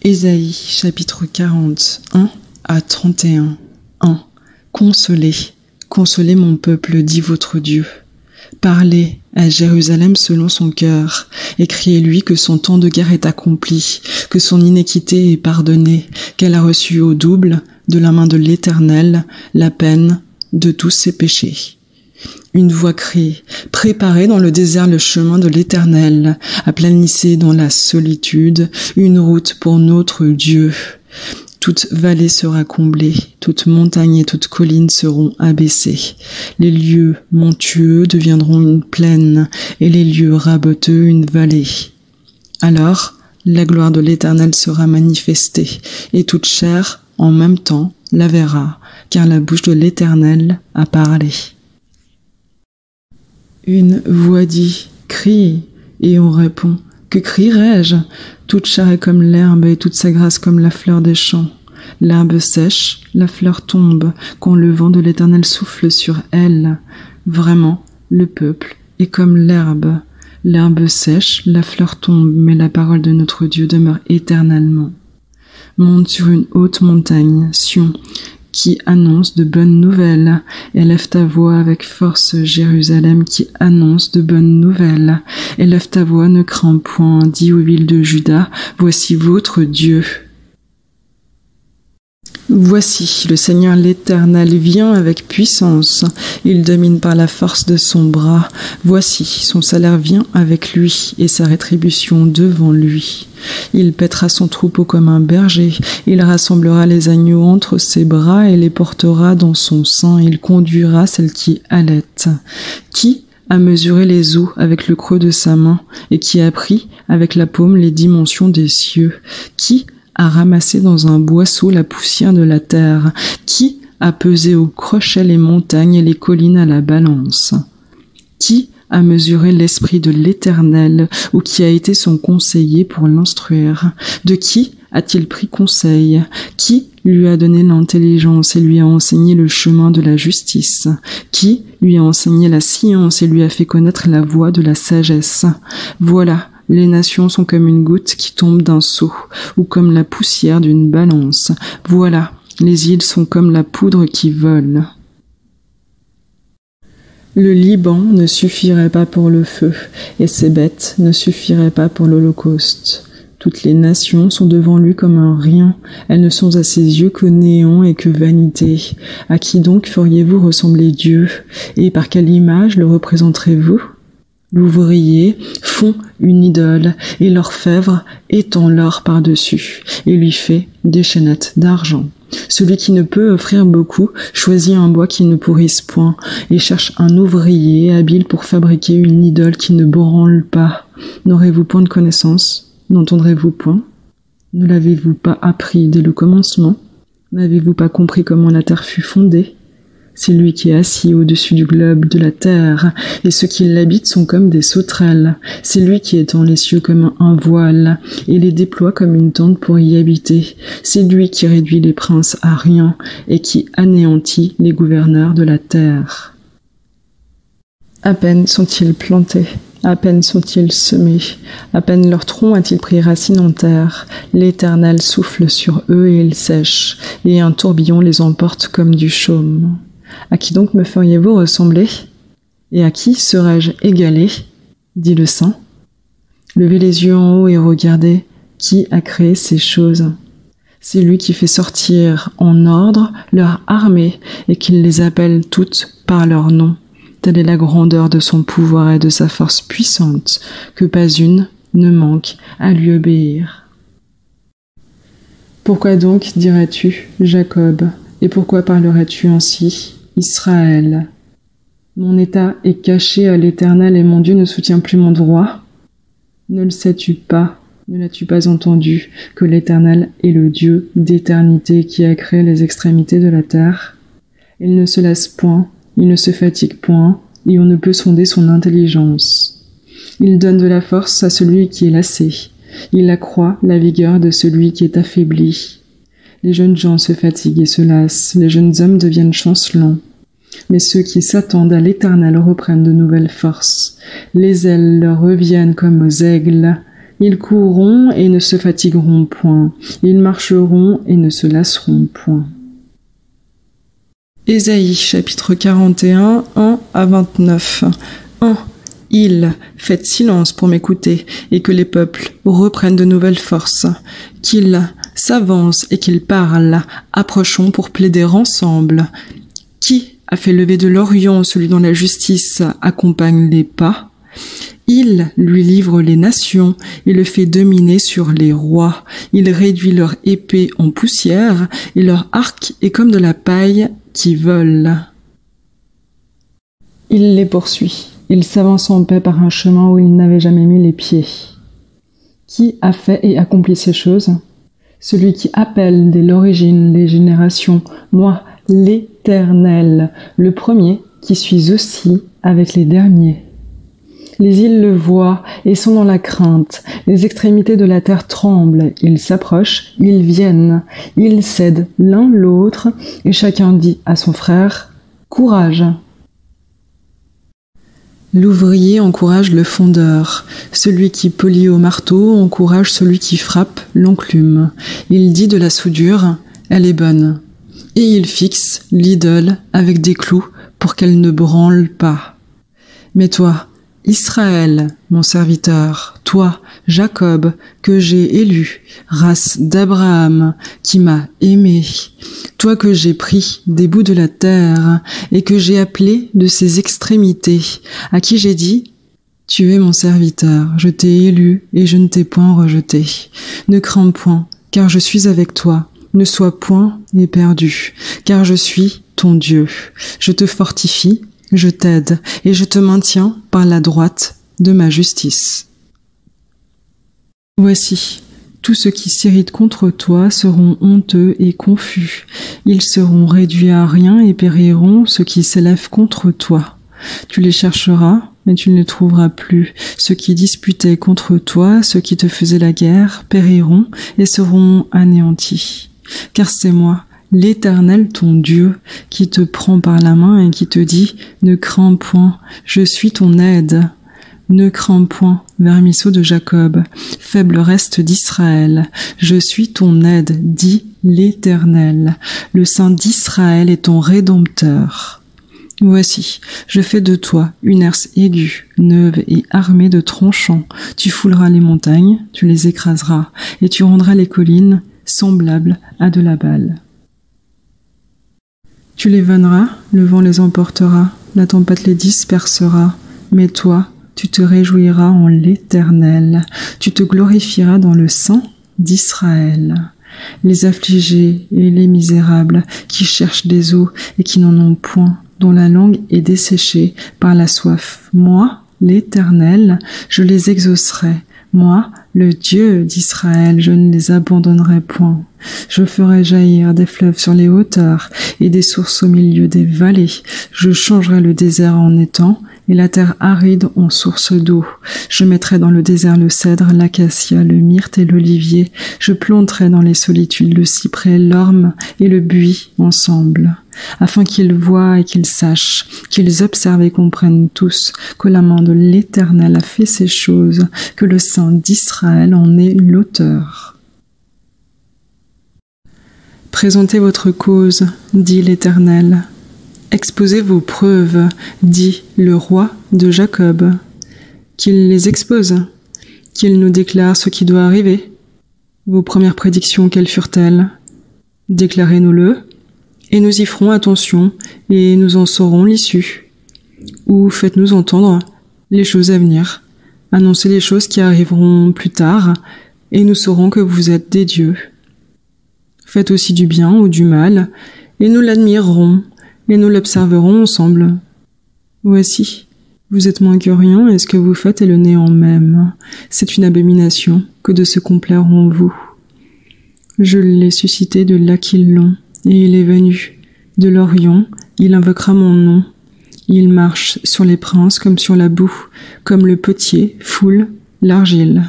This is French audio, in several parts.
Ésaïe, chapitre 40, 1 à 31. 1. Consolez, consolez mon peuple, dit votre Dieu. Parlez à Jérusalem selon son cœur, et criez-lui que son temps de guerre est accompli, que son iniquité est pardonnée, qu'elle a reçu au double, de la main de l'Éternel, la peine de tous ses péchés. Une voix crie, préparez dans le désert le chemin de l'Éternel, aplanissez dans la solitude une route pour notre Dieu. Toute vallée sera comblée, toute montagne et toute colline seront abaissées. Les lieux montueux deviendront une plaine, et les lieux raboteux une vallée. Alors, la gloire de l'Éternel sera manifestée, et toute chair, en même temps, la verra, car la bouche de l'Éternel a parlé. Une voix dit, crie, et on répond, que crierai-je? Toute chair est comme l'herbe et toute sa grâce comme la fleur des champs. L'herbe sèche, la fleur tombe, quand le vent de l'Éternel souffle sur elle. Vraiment, le peuple est comme l'herbe. L'herbe sèche, la fleur tombe, mais la parole de notre Dieu demeure éternellement. Monte sur une haute montagne, Sion, qui annonce de bonnes nouvelles. Élève ta voix avec force, Jérusalem, qui annonce de bonnes nouvelles. Élève ta voix, ne crains point, dis aux villes de Juda, voici votre Dieu. Voici, le Seigneur l'Éternel vient avec puissance, il domine par la force de son bras. Voici, son salaire vient avec lui, et sa rétribution devant lui. Il paîtra son troupeau comme un berger, il rassemblera les agneaux entre ses bras et les portera dans son sein, il conduira celles qui allaitent. Qui a mesuré les eaux avec le creux de sa main, et qui a pris avec la paume les dimensions des cieux? Qui a ramassé dans un boisseau la poussière de la terre? Qui a pesé au crochet les montagnes et les collines à la balance? Qui a mesuré l'esprit de l'Éternel, ou qui a été son conseiller pour l'instruire? De qui a-t-il pris conseil? Qui lui a donné l'intelligence et lui a enseigné le chemin de la justice? Qui lui a enseigné la science et lui a fait connaître la voie de la sagesse? Voilà, les nations sont comme une goutte qui tombe d'un seau, ou comme la poussière d'une balance. Voilà, les îles sont comme la poudre qui vole. Le Liban ne suffirait pas pour le feu, et ses bêtes ne suffiraient pas pour l'Holocauste. Toutes les nations sont devant lui comme un rien, elles ne sont à ses yeux que néant et que vanité. À qui donc feriez-vous ressembler Dieu, et par quelle image le représenterez-vous? L'ouvrier fond une idole, et l'orfèvre étend l'or par-dessus, et lui fait des chaînettes d'argent. Celui qui ne peut offrir beaucoup choisit un bois qui ne pourrisse point, et cherche un ouvrier habile pour fabriquer une idole qui ne branle pas. N'aurez-vous point de connaissance? N'entendrez-vous point? Ne l'avez-vous pas appris dès le commencement? N'avez-vous pas compris comment la terre fut fondée? C'est lui qui est assis au-dessus du globe de la terre, et ceux qui l'habitent sont comme des sauterelles. C'est lui qui étend les cieux comme un voile, et les déploie comme une tente pour y habiter. C'est lui qui réduit les princes à rien, et qui anéantit les gouverneurs de la terre. À peine sont-ils plantés, à peine sont-ils semés, à peine leur tronc a-t-il pris racine en terre. L'Éternel souffle sur eux et ils sèchent, et un tourbillon les emporte comme du chaume. À qui donc me feriez-vous ressembler? Et à qui serais-je égalé? Dit le Saint. Levez les yeux en haut et regardez, qui a créé ces choses? C'est lui qui fait sortir en ordre leur armée et qui les appelle toutes par leur nom. Telle est la grandeur de son pouvoir et de sa force puissante, que pas une ne manque à lui obéir. Pourquoi donc dirais-tu, Jacob, et pourquoi parlerais-tu ainsi, Israël? Mon état est caché à l'Éternel et mon Dieu ne soutient plus mon droit. Ne le sais-tu pas, ne l'as-tu pas entendu, que l'Éternel est le Dieu d'éternité qui a créé les extrémités de la terre? Il ne se lasse point, il ne se fatigue point, et on ne peut sonder son intelligence. Il donne de la force à celui qui est lassé, il accroît la vigueur de celui qui est affaibli. Les jeunes gens se fatiguent et se lassent, les jeunes hommes deviennent chancelants. Mais ceux qui s'attendent à l'Éternel reprennent de nouvelles forces. Les ailes leur reviennent comme aux aigles, Ils courront et ne se fatigueront point. Ils marcheront et ne se lasseront point. Ésaïe, chapitre 41, 1 à 29. 1. Faites silence pour m'écouter, et que les peuples reprennent de nouvelles forces. Qu'ils s'avancent et qu'ils parlent. Approchons pour plaider ensemble. Qui a fait lever de l'Orient celui dont la justice accompagne les pas? Il lui livre les nations et le fait dominer sur les rois. Il réduit leur épée en poussière et leur arc est comme de la paille qui vole. Il les poursuit. Il s'avance en paix par un chemin où il n'avait jamais mis les pieds. Qui a fait et accompli ces choses? Celui qui appelle dès l'origine les générations, moi, l'Éternel, le premier qui suis aussi avec les derniers. Les îles le voient et sont dans la crainte. Les extrémités de la terre tremblent. Ils s'approchent, ils viennent. Ils cèdent l'un l'autre et chacun dit à son frère « Courage !» L'ouvrier encourage le fondeur. Celui qui polit au marteau encourage celui qui frappe l'enclume. Il dit de la soudure « Elle est bonne !» Et il fixe l'idole avec des clous pour qu'elle ne branle pas. Mais toi, Israël, mon serviteur, toi, Jacob, que j'ai élu, race d'Abraham, qui m'a aimé, toi que j'ai pris des bouts de la terre et que j'ai appelé de ses extrémités, à qui j'ai dit, tu es mon serviteur, je t'ai élu et je ne t'ai point rejeté. Ne crains point, car je suis avec toi. Ne sois point éperdu, car je suis ton Dieu. Je te fortifie, je t'aide et je te maintiens par la droite de ma justice. Voici, tous ceux qui s'irritent contre toi seront honteux et confus. Ils seront réduits à rien et périront ceux qui s'élèvent contre toi. Tu les chercheras, mais tu ne les trouveras plus. Ceux qui disputaient contre toi, ceux qui te faisaient la guerre, périront et seront anéantis. Car c'est moi, l'Éternel ton Dieu, qui te prend par la main et qui te dit « Ne crains point, je suis ton aide. Ne crains point, vermisseau de Jacob, faible reste d'Israël. Je suis ton aide, dit l'Éternel. Le Saint d'Israël est ton Rédempteur. Voici, je fais de toi une herse aiguë, neuve et armée de tranchants. Tu fouleras les montagnes, tu les écraseras, et tu rendras les collines semblables à de la balle. Tu les vanneras, le vent les emportera, la tempête les dispersera, mais toi, tu te réjouiras en l'Éternel, tu te glorifieras dans le Saint d'Israël. Les affligés et les misérables qui cherchent des eaux et qui n'en ont point, dont la langue est desséchée par la soif. Moi, l'Éternel, je les exaucerai. Moi, le Dieu d'Israël, je ne les abandonnerai point. Je ferai jaillir des fleuves sur les hauteurs et des sources au milieu des vallées. Je changerai le désert en étang et la terre aride en source d'eau. Je mettrai dans le désert le cèdre, l'acacia, le myrte et l'olivier. Je planterai dans les solitudes le cyprès, l'orme et le buis ensemble, afin qu'ils voient et qu'ils sachent, qu'ils observent et comprennent tous que la main de l'Éternel a fait ces choses, que le Saint d'Israël en est l'auteur. Présentez votre cause, dit l'Éternel. Exposez vos preuves, dit le roi de Jacob. Qu'il les expose, qu'il nous déclare ce qui doit arriver. Vos premières prédictions, quelles furent-elles? Déclarez-nous-le, et nous y ferons attention, et nous en saurons l'issue. Ou faites-nous entendre les choses à venir, annoncez les choses qui arriveront plus tard, et nous saurons que vous êtes des dieux. Faites aussi du bien ou du mal, et nous l'admirerons, et nous l'observerons ensemble. Voici, vous êtes moins que rien, et ce que vous faites est le néant même. C'est une abomination que de se complaire en vous. Je l'ai suscité de l'Aquillon, et il est venu. De l'Orient, il invoquera mon nom. Il marche sur les princes comme sur la boue, comme le potier foule l'argile.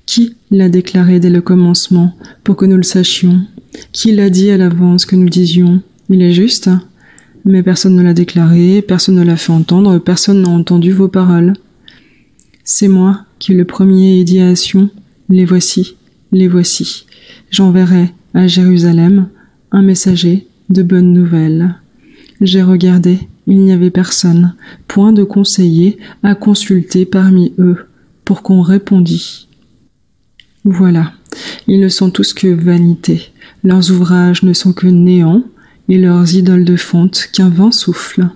Qui l'a déclaré dès le commencement, pour que nous le sachions? Qui l'a dit à l'avance que nous disions? Il est juste, mais personne ne l'a déclaré, personne ne l'a fait entendre, personne n'a entendu vos paroles. C'est moi, qui le premier dit à Sion, les voici, les voici. J'enverrai à Jérusalem un messager de bonnes nouvelles. J'ai regardé, il n'y avait personne, point de conseiller à consulter parmi eux, pour qu'on répondît. Voilà, ils ne sont tous que vanité, leurs ouvrages ne sont que néant, et leurs idoles de fonte qu'un vent souffle.